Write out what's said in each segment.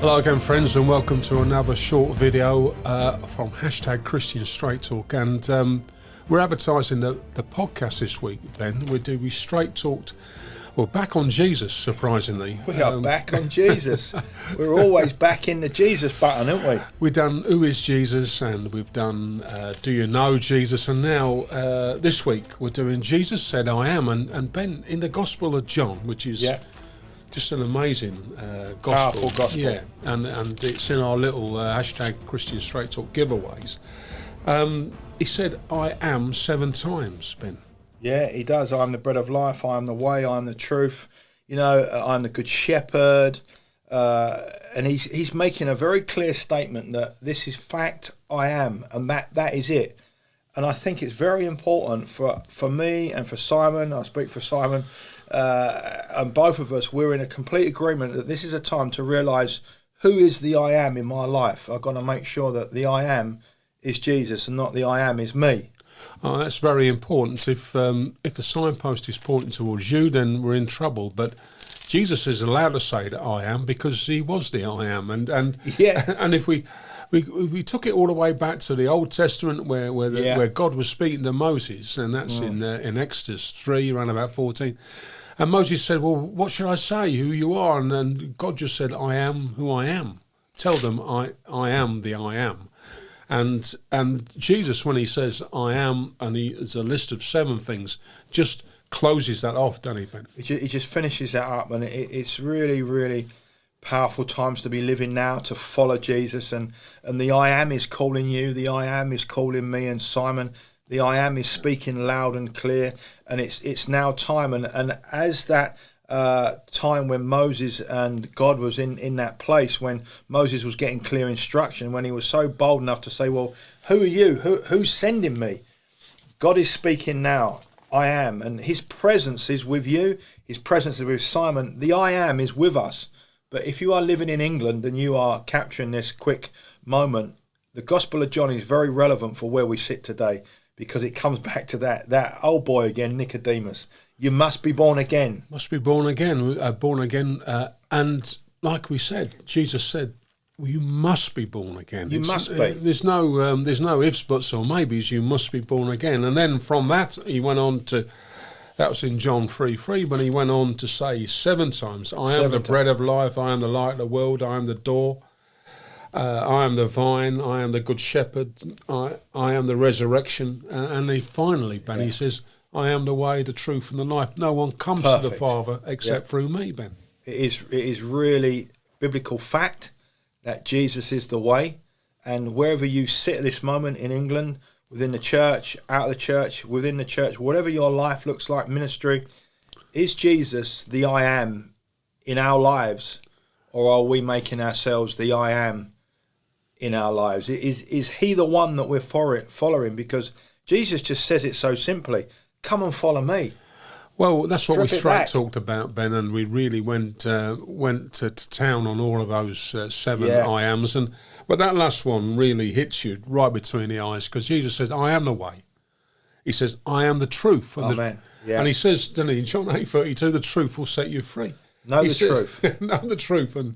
Hello again, friends, and welcome to another short video from #Christian Straight Talk. And we're advertising the podcast this week, Ben. We straight talked. We're back on Jesus, surprisingly. We are back on Jesus. We're always back in the Jesus button, aren't we? We've done Who is Jesus, and we've done Do You Know Jesus, and now this week we're doing Jesus Said I Am. And Ben, in the Gospel of John, which is just an amazing gospel. Powerful gospel. Yeah, and it's in our little #Christian Straight Talk giveaways. He said I am 7 times, Ben. Yeah, he does. I'm the bread of life. I am the way. I am the truth. You know, I'm the good shepherd. And he's making a very clear statement that this is fact. I am, and that is it. And I think it's very important for me and for Simon. I speak for Simon, and both of us. We're in a complete agreement that this is a time to realise who is the I am in my life. I've got to make sure that the I am is Jesus and not the I am is me. Oh, that's very important. If the signpost is pointing towards you, then we're in trouble. But Jesus is allowed to say that I am because he was the I am. And yeah. And if we took it all the way back to the Old Testament where God was speaking to Moses, and that's in Exodus 3, around about 14. And Moses said, well, what should I say, who you are? And God just said, I am who I am. Tell them I am the I am. And Jesus, when he says I am, and it's a list of 7 things, just closes that off, doesn't he, Ben? He just finishes that up, and it's really, really powerful times to be living now, to follow Jesus, and the I am is calling you, the I am is calling me and Simon, the I am is speaking loud and clear, and it's now time, and as that time when Moses and God was in that place, when Moses was getting clear instruction, when he was so bold enough to say, well, who are you? Who's sending me? God is speaking now. I am, and his presence is with you. His presence is with Simon. The I am is with us. But if you are living in England and you are capturing this quick moment, the Gospel of John is very relevant for where we sit today, because it comes back to that old boy again, Nicodemus. You must be born again. Must be born again, and like we said, Jesus said, well, you must be born again. You must be. There's no ifs, buts, or maybes. You must be born again. And then from that, he went on to, that was in John 3:3, but he went on to say 7 times, I am the bread of life, I am the light of the world, I am the door, I am the vine, I am the good shepherd, I am the resurrection. And he finally, Ben, he says, I am the way, the truth, and the life. No one comes to the Father except through me, Ben. It is really biblical fact that Jesus is the way. And wherever you sit at this moment in England, within the church, out of the church, within the church, whatever your life looks like, ministry, is Jesus the I am in our lives? Or are we making ourselves the I am in our lives? Is he the one that we're following? Because Jesus just says it so simply. Come and follow me. Well, that's what we straight talked about, Ben, and we really went to town on all of those 7 I ams. But that last one really hits you right between the eyes, because Jesus says, I am the way. He says, I am the truth. And and he says, doesn't he, in John 8:32, the truth will set you free. Know the truth. Know the truth. And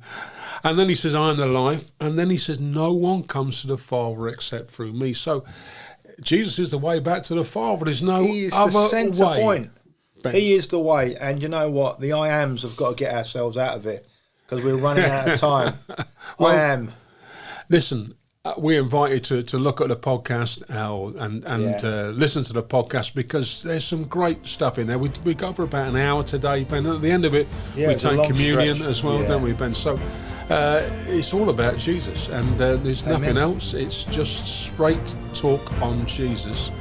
then he says, I am the life. And then he says, no one comes to the Father except through me. So Jesus is the way back to the Father. There's no other way. He is the centre point. Ben. He is the way. And you know what? The I ams have got to get ourselves out of it, because we're running out of time. Well, I am. Listen, we invite you to look at the podcast and listen to the podcast, because there's some great stuff in there. We go for about an hour today, Ben. At the end of it, we take communion stretch as well, don't we, Ben? So it's all about Jesus, and there's nothing else. It's just straight talk on Jesus.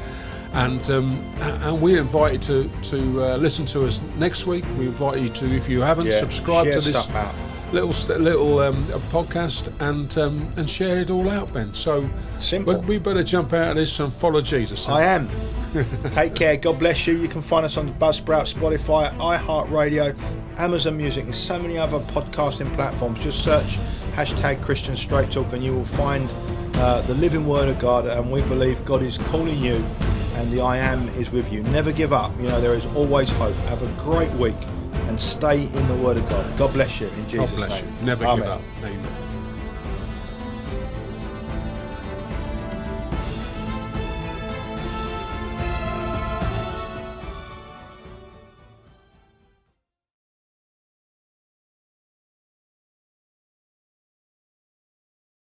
And we invite you to listen to us next week. We invite you to, if you haven't, subscribe to this little podcast and share it all out, Ben. So simple. We better jump out of this and follow Jesus. Huh? I am. Take care. God bless you. You can find us on Buzzsprout, Spotify, iHeartRadio, Amazon Music, and so many other podcasting platforms. Just search #Christian Straight Talk and you will find the living Word of God. And we believe God is calling you, and the I am is with you. Never give up. You know, there is always hope. Have a great week and stay in the Word of God. God bless you in Jesus' name. God bless you. Never give up. Amen.